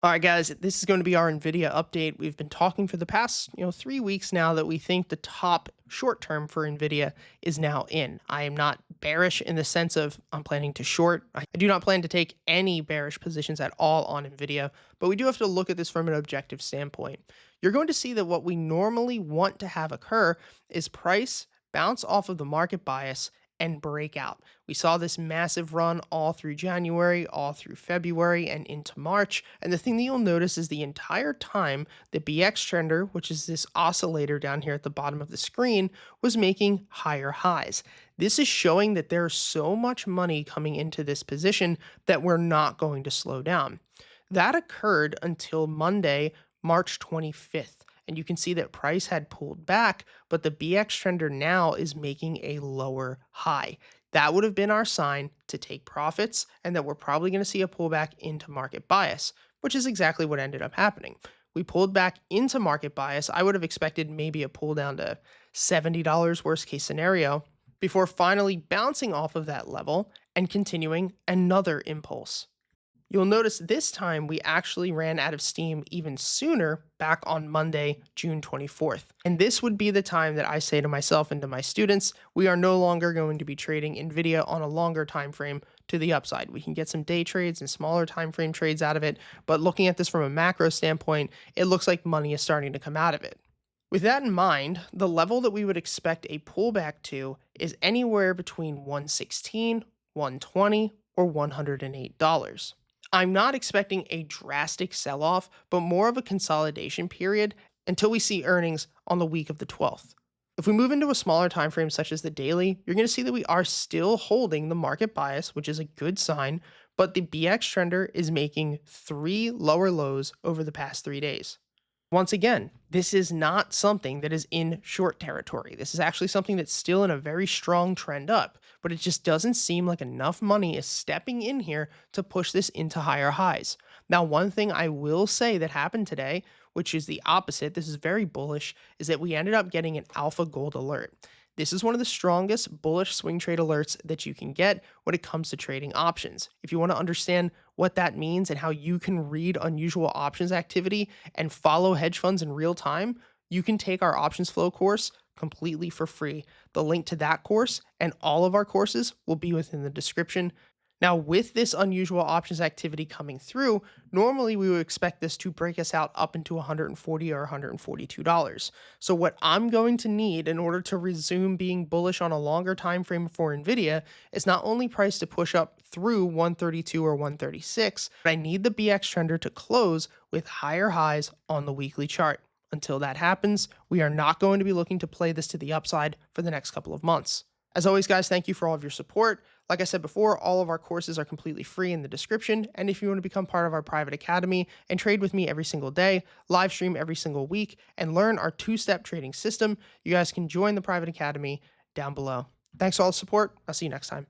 All right, guys, this is going to be our Nvidia update. We've been talking for the past, 3 weeks now that we think the top short term for Nvidia is now in. I am not bearish in the sense of I'm planning to short. I do not plan to take any bearish positions at all on Nvidia, but we do have to look at this from an objective standpoint. You're going to see that what we normally want to have occur is price bounce off of the market bias and break out. We saw this massive run all through January, all through February, and into March. And the thing that you'll notice is the entire time, the BX trender, which is this oscillator down here at the bottom of the screen, was making higher highs. This is showing that there's so much money coming into this position that we're not going to slow down. That occurred until Monday, March 25th. And you can see that price had pulled back, but the BX trender now is making a lower high. That would have been our sign to take profits and that we're probably going to see a pullback into market bias, which is exactly what ended up happening. We pulled back into market bias. I would have expected maybe a pull down to $70 worst case scenario before finally bouncing off of that level and continuing another impulse. You'll notice this time we actually ran out of steam even sooner back on Monday, June 24th. And this would be the time that I say to myself and to my students, we are no longer going to be trading Nvidia on a longer time frame to the upside. We can get some day trades and smaller time frame trades out of it, but looking at this from a macro standpoint, it looks like money is starting to come out of it. With that in mind, the level that we would expect a pullback to is anywhere between 116, 120, or $108. I'm not expecting a drastic sell off, but more of a consolidation period until we see earnings on the week of the 12th. If we move into a smaller time frame such as the daily, you're going to see that we are still holding the market bias, which is a good sign, but the BX trender is making 3 lower lows over the past 3 days. Once again, this is not something that is in short territory. This is actually something that's still in a very strong trend up, but it just doesn't seem like enough money is stepping in here to push this into higher highs. Now, one thing I will say that happened today, which is the opposite, this is very bullish, is that we ended up getting an alpha gold alert. This is one of the strongest bullish swing trade alerts that you can get when it comes to trading options. If you want to understand what that means and how you can read unusual options activity and follow hedge funds in real time, you can take our options flow course completely for free. The link to that course and all of our courses will be within the description. Now, with this unusual options activity coming through, normally we would expect this to break us out up into $140 or $142. So what I'm going to need in order to resume being bullish on a longer time frame for Nvidia is not only price to push up through 132 or 136, but I need the BX trender to close with higher highs on the weekly chart. Until that happens, we are not going to be looking to play this to the upside for the next couple of months. As always, guys, thank you for all of your support. Like I said before, all of our courses are completely free in the description. And if you want to become part of our private academy and trade with me every single day, live stream every single week, and learn our 2-step trading system, you guys can join the private academy down below. Thanks for all the support. I'll see you next time.